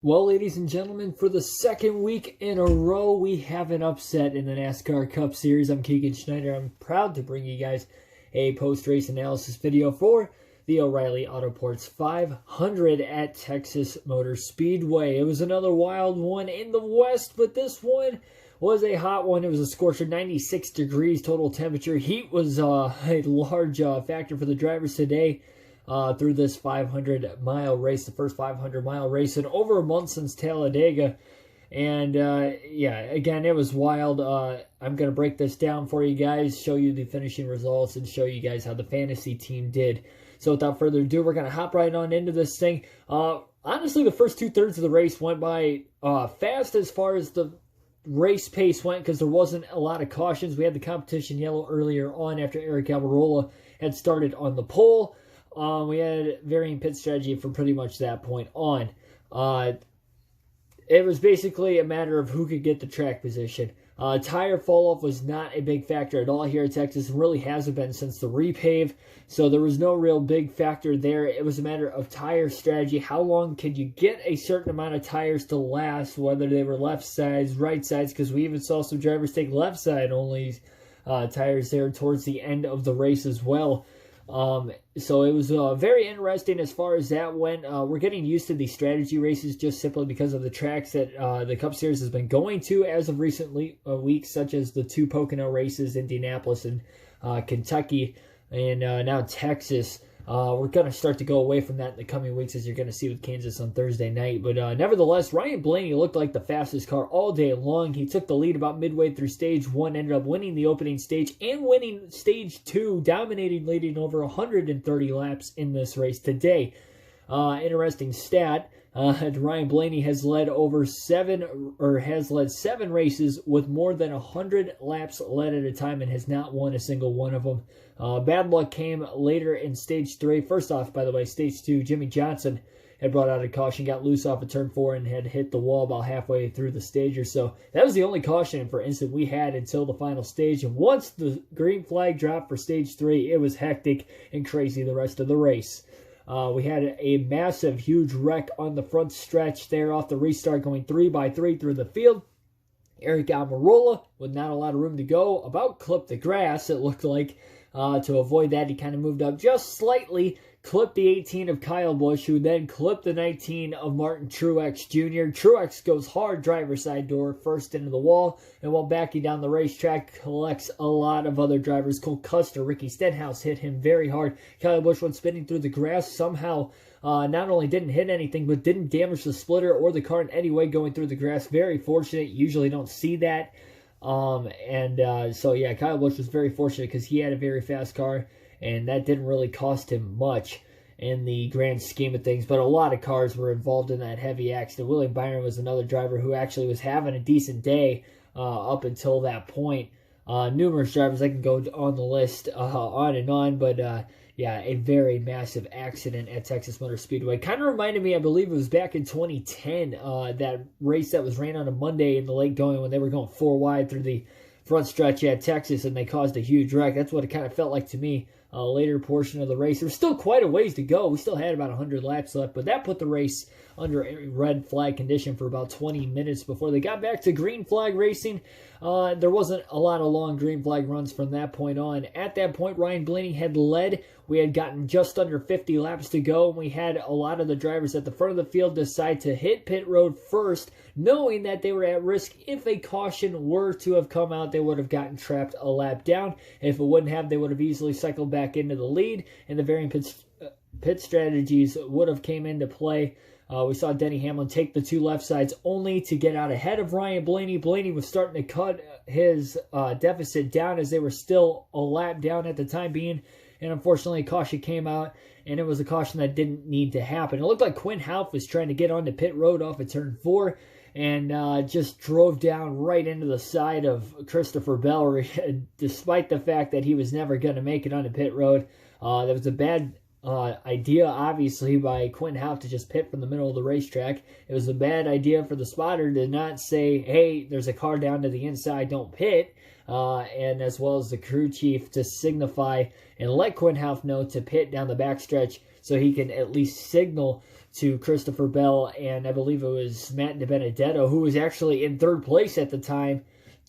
Well, ladies and gentlemen, for the second week in a row, we have an upset in the NASCAR Cup Series. I'm Keegan Schneider. I'm proud to bring you guys a post-race analysis video for the O'Reilly Autoports 500 at Texas Motor Speedway. It was another wild one in the West, but this one was a hot one. It was a scorcher, 96 degrees total temperature. Heat was a large factor for the drivers today. Through this 500-mile race, the first 500-mile race in over a month since Talladega. And, yeah, again, it was wild. I'm going to break this down for you guys, show you the finishing results, and show you guys how the fantasy team did. So without further ado, we're going to hop right on into this thing. Honestly, the first two-thirds of the race went by fast as far as the race pace went because there wasn't a lot of cautions. We had the competition yellow earlier on after Aric Almirola had started on the pole. We had varying pit strategy from pretty much that point on. It was basically a matter of who could get the track position. Tire fall-off was not a big factor at all here at Texas. It really hasn't been since the repave, so there was no real big factor there. It was a matter of tire strategy. How long could you get a certain amount of tires to last, whether they were left sides, right sides, because we even saw some drivers take left side only tires there towards the end of the race as well. So it was very interesting as far as that went. We're getting used to these strategy races just simply because of the tracks that the Cup Series has been going to as of recent weeks, such as the two Pocono races, Indianapolis and Kentucky, and now Texas. We're going to start to go away from that in the coming weeks, as you're going to see with Kansas on Thursday night. But nevertheless, Ryan Blaney looked like the fastest car all day long. He took the lead about midway through stage one, ended up winning the opening stage and winning stage two, dominating, leading over 130 laps in this race today. Interesting stat. Ryan Blaney has led seven races with more than 100 laps led at a time and has not won a single one of them. Bad luck came later in stage three. First off, by the way, stage two, Jimmie Johnson had brought out a caution, got loose off of turn four, and had hit the wall about halfway through the stage or so. That was the only caution, for instance, we had until the final stage. And once the green flag dropped for stage three, it was hectic and crazy the rest of the race. We had a massive, huge wreck on the front stretch there off the restart, going 3x3 through the field. Aric Almirola, with not a lot of room to go, about clipped the grass, it looked like. To avoid that, he kind of moved up just slightly, clipped the 18 of Kyle Busch, who then clipped the 19 of Martin Truex Jr. Truex goes hard driver's side door first into the wall, and while backing down the racetrack, collects a lot of other drivers. Cole Custer, Ricky Stenhouse hit him very hard. Kyle Busch went spinning through the grass, somehow not only didn't hit anything, but didn't damage the splitter or the car in any way going through the grass. Very fortunate. Usually don't see that. So yeah, Kyle Busch was very fortunate because he had a very fast car, and that didn't really cost him much in the grand scheme of things. But a lot of cars were involved in that heavy accident. William Byron was another driver who actually was having a decent day up until that point. Numerous drivers, I can go on the list on and on, but yeah, a very massive accident at Texas Motor Speedway. Kind of reminded me, I believe it was back in 2010, that race that was ran on a Monday in the late going when they were going four wide through the front stretch at Texas and they caused a huge wreck. That's what it kind of felt like to me. Later portion of the race. There's still quite a ways to go. We still had about 100 laps left, but that put the race under a red flag condition for about 20 minutes before they got back to green flag racing. There wasn't a lot of long green flag runs from that point on. At that point, Ryan Blaney had led. We had gotten just under 50 laps to go, and we had a lot of the drivers at the front of the field decide to hit pit road first, knowing that they were at risk. If a caution were to have come out, they would have gotten trapped a lap down. If it wouldn't have, they would have easily cycled back into the lead, and the varying pit strategies would have came into play. We saw Denny Hamlin take the two left sides only to get out ahead of Ryan Blaney. Blaney was starting to cut his deficit down as they were still a lap down at the time being. And unfortunately, a caution came out, and it was a caution that didn't need to happen. It looked like Quin Houff was trying to get onto pit road off of turn four and just drove down right into the side of Christopher Bell, despite the fact that he was never going to make it onto pit road. That was a bad idea, obviously, by Quin Houff to just pit from the middle of the racetrack. It was a bad idea for the spotter to not say, hey, there's a car down to the inside, don't pit. And as well as the crew chief to signify and let Quin Houff know to pit down the backstretch so he can at least signal to Christopher Bell, and I believe it was Matt DiBenedetto, who was actually in third place at the time,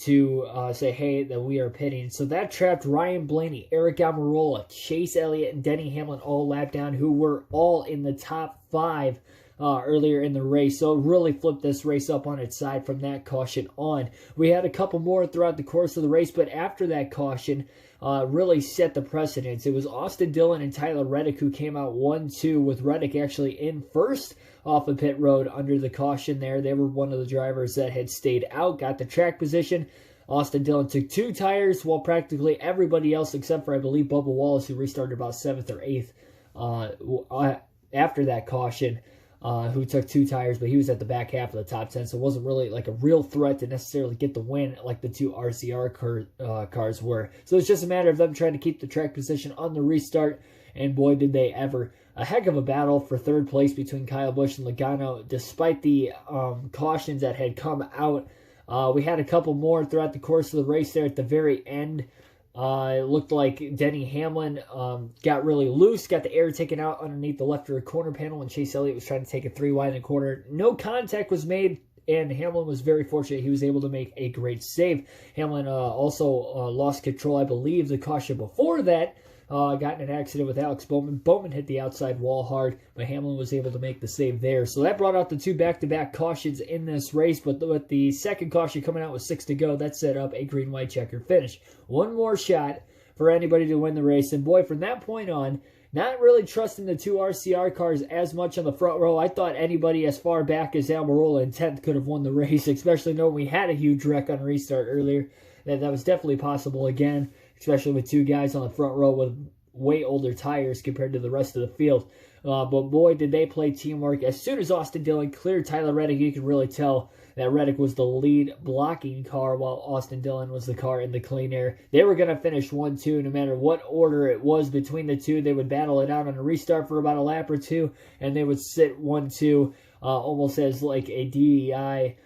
to say, hey, that we are pitting. So that trapped Ryan Blaney, Aric Almirola, Chase Elliott, and Denny Hamlin all lapped down, who were all in the top 5 earlier in the race. So it really flipped this race up on its side from that caution on. We had a couple more throughout the course of the race, but after that caution, really set the precedence. It was Austin Dillon and Tyler Reddick who came out 1-2, with Reddick actually in first off of pit road under the caution there. They were one of the drivers that had stayed out, got the track position. Austin Dillon took 2 tires, while practically everybody else, except for, I believe, Bubba Wallace, who restarted about 7th or 8th after that caution, who took 2 tires, but he was at the back half of the top 10, so it wasn't really like a real threat to necessarily get the win like the 2 RCR cars were. So it's just a matter of them trying to keep the track position on the restart, and boy, did they ever. A heck of a battle for third place between Kyle Busch and Logano, despite the cautions that had come out. We had a couple more throughout the course of the race there at the very end. It looked like Denny Hamlin got really loose, got the air taken out underneath the left rear corner panel when Chase Elliott was trying to take it 3 wide in the corner. No contact was made, and Hamlin was very fortunate. He was able to make a great save. Hamlin also lost control, I believe, the caution before that. Got in an accident with Alex Bowman. Bowman hit the outside wall hard, but Hamlin was able to make the save there. So that brought out the 2 back-to-back cautions in this race, but with the second caution coming out with 6 to go, that set up a green-white checker finish. One more shot for anybody to win the race, and boy, from that point on, not really trusting the 2 RCR cars as much on the front row. I thought anybody as far back as Almirola in 10th could have won the race, especially knowing we had a huge wreck on restart earlier. That was definitely possible again, especially with 2 guys on the front row with way older tires compared to the rest of the field. But boy, did they play teamwork. As soon as Austin Dillon cleared Tyler Reddick, you could really tell that Reddick was the lead blocking car while Austin Dillon was the car in the clean air. They were going to finish 1-2 no matter what order it was between the 2. They would battle it out on a restart for about a lap or 2, and they would sit 1-2 almost as like a DEI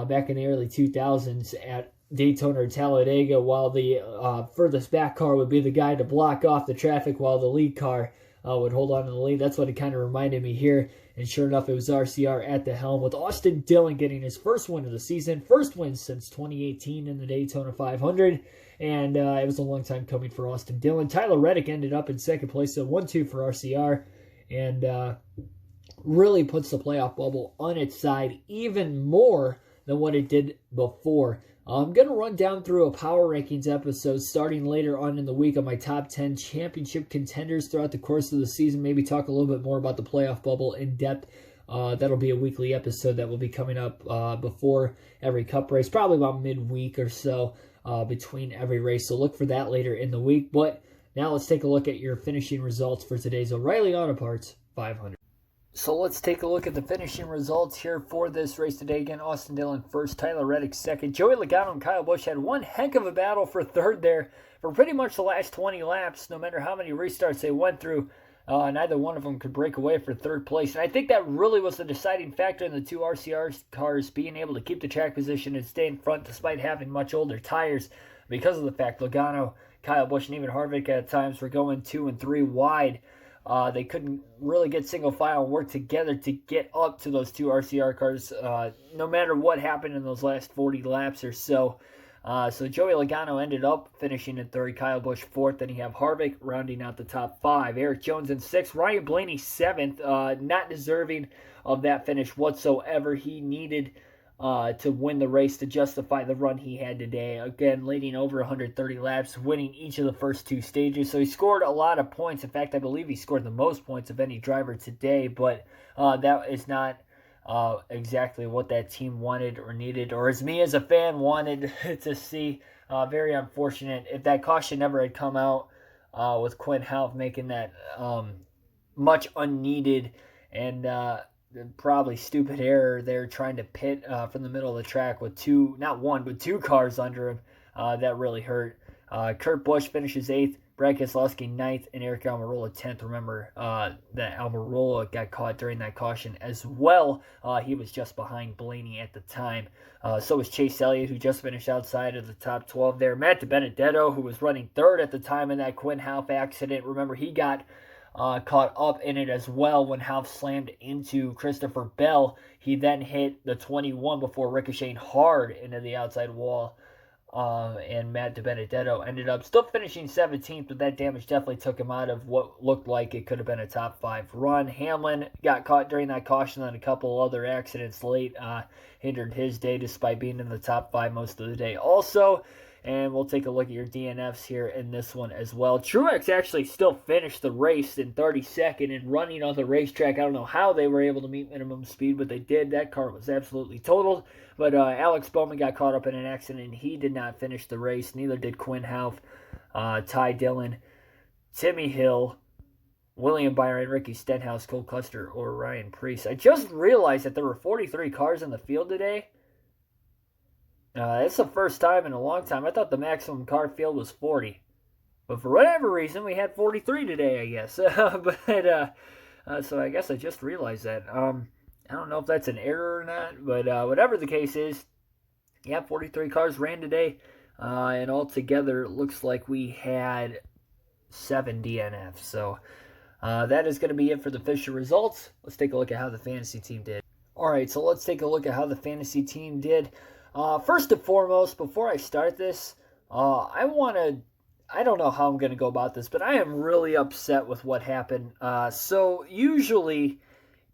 back in the early 2000s at Daytona or Talladega, while the furthest back car would be the guy to block off the traffic while the lead car would hold on to the lead. That's what it kind of reminded me here. And sure enough, it was RCR at the helm, with Austin Dillon getting his first win of the season, first win since 2018 in the Daytona 500. And it was a long time coming for Austin Dillon. Tyler Reddick ended up in second place, so 1-2 for RCR. And really puts the playoff bubble on its side even more than what it did before. I'm going to run down through a Power Rankings episode starting later on in the week on my top 10 championship contenders throughout the course of the season. Maybe talk a little bit more about the playoff bubble in depth. That'll be a weekly episode that will be coming up before every Cup race, probably about midweek or so between every race. So look for that later in the week. But now let's take a look at your finishing results for today's O'Reilly Auto Parts 500. So let's take a look at the finishing results here for this race today. Again, Austin Dillon first, Tyler Reddick second. Joey Logano and Kyle Busch had one heck of a battle for third there for pretty much the last 20 laps. No matter how many restarts they went through, neither one of them could break away for third place. And I think that really was the deciding factor in the 2 RCR cars being able to keep the track position and stay in front despite having much older tires, because of the fact Logano, Kyle Busch, and even Harvick at times were going 2 and 3 wide. They couldn't really get single file and work together to get up to those 2 RCR cars, no matter what happened in those last 40 laps or so. So Joey Logano ended up finishing in third, Kyle Busch fourth, then you have Harvick rounding out the top 5. Erik Jones in sixth, Ryan Blaney seventh, not deserving of that finish whatsoever. He needed to win the race to justify the run he had today. Again, leading over 130 laps, winning each of the first 2 stages. So he scored a lot of points. In fact, I believe he scored the most points of any driver today, but that is not exactly what that team wanted or needed, or as me as a fan wanted to see. Very unfortunate. If that caution never had come out with Quinn Houff making that much unneeded and probably stupid error there, trying to pit from the middle of the track with 2, not 1, but 2 cars under him. That really hurt. Kurt Busch finishes 8th, Brad Keselowski 9th, and Aric Almirola 10th. Remember that Almirola got caught during that caution as well. He was just behind Blaney at the time. So was Chase Elliott, who just finished outside of the top 12 there. Matt DiBenedetto, who was running 3rd at the time in that Quinn Houff accident. Remember, he got caught up in it as well when Hauff slammed into Christopher Bell. He then hit the 21 before ricocheting hard into the outside wall. And Matt DiBenedetto ended up still finishing 17th, but that damage definitely took him out of what looked like it could have been a top 5 run. Hamlin got caught during that caution, and a couple other accidents late hindered his day despite being in the top 5 most of the day also. And we'll take a look at your DNFs here in this one as well. Truex actually still finished the race in 32nd and running on the racetrack. I don't know how they were able to meet minimum speed, but they did. That car was absolutely totaled. But Alex Bowman got caught up in an accident. He did not finish the race. Neither did Quinn Houff, Ty Dillon, Timmy Hill, William Byron, Ricky Stenhouse, Cole Custer, or Ryan Preece. I just realized that there were 43 cars in the field today. It's the first time in a long time. I thought the maximum car field was 40. But for whatever reason, we had 43 today, I guess. So I guess I just realized that. I don't know if that's an error or not, but whatever the case is, yeah, 43 cars ran today. And altogether, it looks like we had 7 DNFs. So that is going to be it for the Fisher results. Let's take a look at how the fantasy team did. All right, so let's take a look at how the fantasy team did. First and foremost, before I start this, I don't know how I'm going to go about this, but I am really upset with what happened. So usually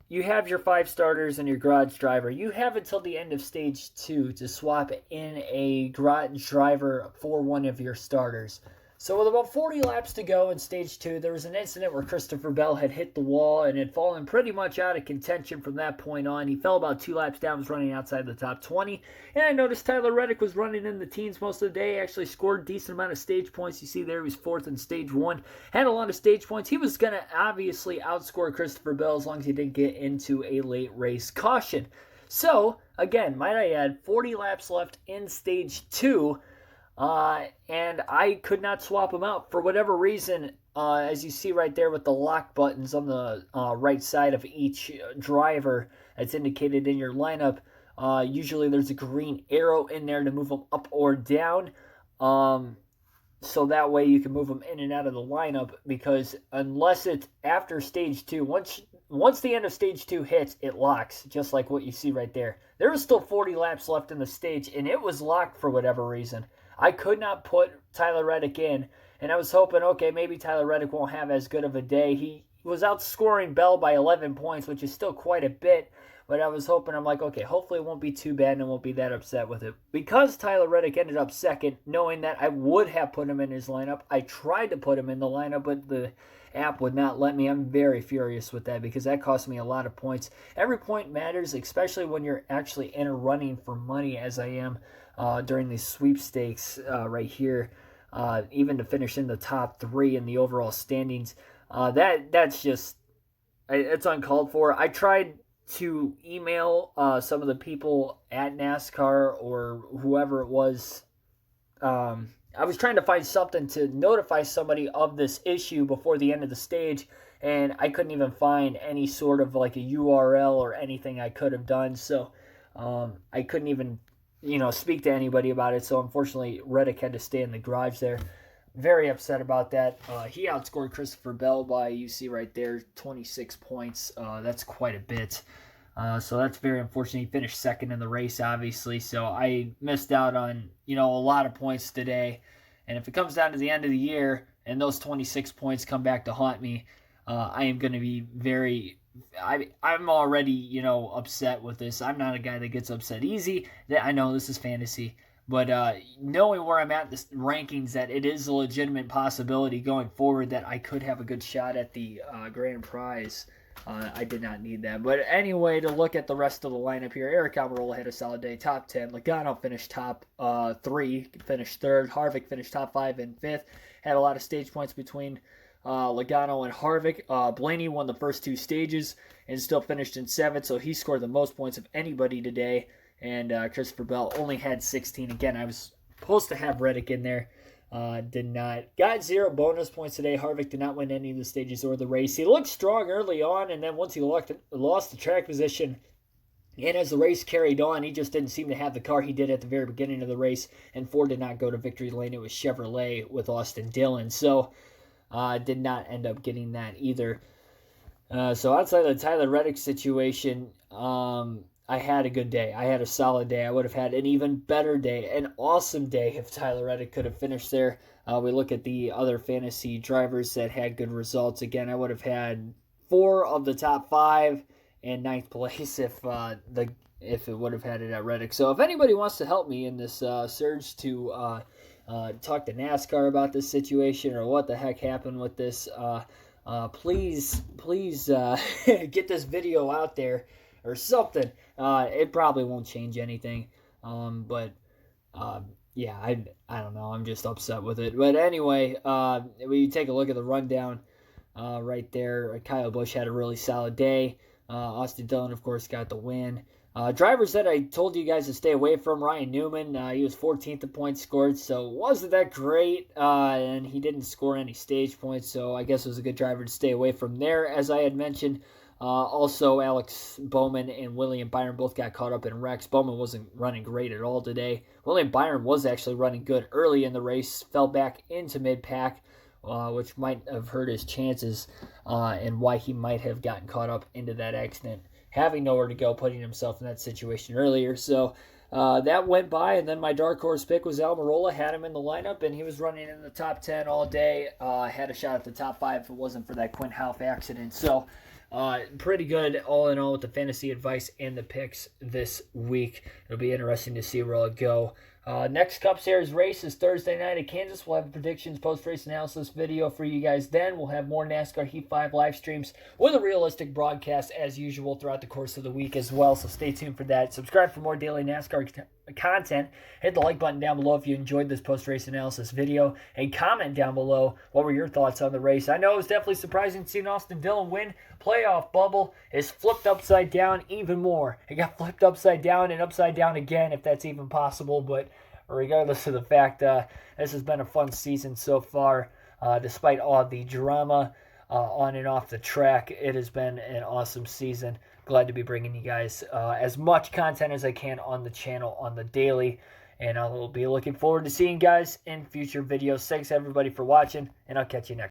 you have your 5 starters and your garage driver. You have until the end of stage 2 to swap in a garage driver for one of your starters. So with about 40 laps to go in stage 2, there was an incident where Christopher Bell had hit the wall and had fallen pretty much out of contention from that point on. He fell about 2 laps down, was running outside the top 20. And I noticed Tyler Reddick was running in the teens most of the day, actually scored a decent amount of stage points. You see there he was 4th in stage 1, had a lot of stage points. He was going to obviously outscore Christopher Bell as long as he didn't get into a late race caution. So, again, might I add, 40 laps left in stage 2. And I could not swap them out for whatever reason. As you see right there with the lock buttons on the right side of each driver that's indicated in your lineup, usually there's a green arrow in there to move them up or down. So that way you can move them in and out of the lineup, because unless it's after stage 2, once the end of stage 2 hits, it locks, just like what you see right there. There was still 40 laps left in the stage, and it was locked for whatever reason. I could not put Tyler Reddick in, and I was hoping, okay, maybe Tyler Reddick won't have as good of a day. He was outscoring Bell by 11 points, which is still quite a bit, but I was hoping, I'm like, okay, hopefully it won't be too bad and I won't be that upset with it. Because Tyler Reddick ended up 2nd, knowing that I would have put him in his lineup, I tried to put him in the lineup, but the app would not let me. I'm very furious with that because that cost me a lot of points. Every point matters, especially when you're actually in a running for money, as I am during these sweepstakes right here, even to finish in the top 3 in the overall standings. That's just, it's uncalled for. I tried to email some of the people at NASCAR or whoever it was. I was trying to find something to notify somebody of this issue before the end of the stage, and I couldn't even find any sort of like a URL or anything I could have done. So I couldn't even speak to anybody about it. So unfortunately, Reddick had to stay in the garage there. Very upset about that. He outscored Christopher Bell by, you see right there, 26 points. That's quite a bit. So that's very unfortunate. He finished 2nd in the race, obviously. So I missed out on, a lot of points today. And if it comes down to the end of the year and those 26 points come back to haunt me, I am going to be I'm already, upset with this. I'm not a guy that gets upset easy. I know this is fantasy. But knowing where I'm at in the rankings, that it is a legitimate possibility going forward that I could have a good shot at the grand prize. I did not need that. But anyway, to look at the rest of the lineup here, Eric Almirola had a solid day, top 10. Logano finished top 3, finished 3rd. Harvick finished top 5 and 5th. Had a lot of stage points between Logano and Harvick. Blaney won the first 2 stages and still finished in 7th, so he scored the most points of anybody today. And Christopher Bell only had 16. Again, I was supposed to have Reddick in there. Did not. Got 0 bonus points today. Harvick did not win any of the stages or the race. He looked strong early on, and then once he lost the track position, and as the race carried on, he just didn't seem to have the car he did at the very beginning of the race, and Ford did not go to victory lane. It was Chevrolet with Austin Dillon. So did not end up getting that either. So outside of the Tyler Reddick situation, I had a good day. I had a solid day. I would have had an even better day, an awesome day if Tyler Reddick could have finished there. We look at the other fantasy drivers that had good results. Again, I would have had 4 of the top 5 and 9th place if it would have had it at Reddick. So if anybody wants to help me in this surge to talk to NASCAR about this situation or what the heck happened with this, please get this video out there or something. It probably won't change anything, but yeah, I don't know. I'm just upset with it. But anyway, we take a look at the rundown right there. Kyle Busch had a really solid day. Austin Dillon, of course, got the win. Drivers that I told you guys to stay away from, Ryan Newman, he was 14th in points scored, so wasn't that great, and he didn't score any stage points, so I guess it was a good driver to stay away from there, as I had mentioned. Also, Alex Bowman and William Byron both got caught up in wrecks. Bowman wasn't running great at all today. William Byron was actually running good early in the race, fell back into mid-pack, which might have hurt his chances and why he might have gotten caught up into that accident, having nowhere to go, putting himself in that situation earlier. So that went by, and then my dark horse pick was Almirola. Had him in the lineup, and he was running in the top 10 all day. Had a shot at the top 5 if it wasn't for that Quinn Houff accident. So pretty good all in all with the fantasy advice and the picks this week. It'll be interesting to see where it'll go. Next Cup Series race is Thursday night at Kansas. We'll have a predictions, post-race analysis video for you guys then. We'll have more NASCAR Heat 5 live streams with a realistic broadcast as usual throughout the course of the week as well, so stay tuned for that. Subscribe for more daily NASCAR content. Hit the like button down below if you enjoyed this post-race analysis video, and comment down below what were your thoughts on the race. I know it was definitely surprising to see Austin Dillon win. Playoff bubble is flipped upside down even more. It got flipped upside down and upside down again, if that's even possible, but regardless of the fact, this has been a fun season so far. Despite all the drama on and off the track, it has been an awesome season. Glad to be bringing you guys as much content as I can on the channel on the daily. And I will be looking forward to seeing you guys in future videos. Thanks everybody for watching, and I'll catch you next.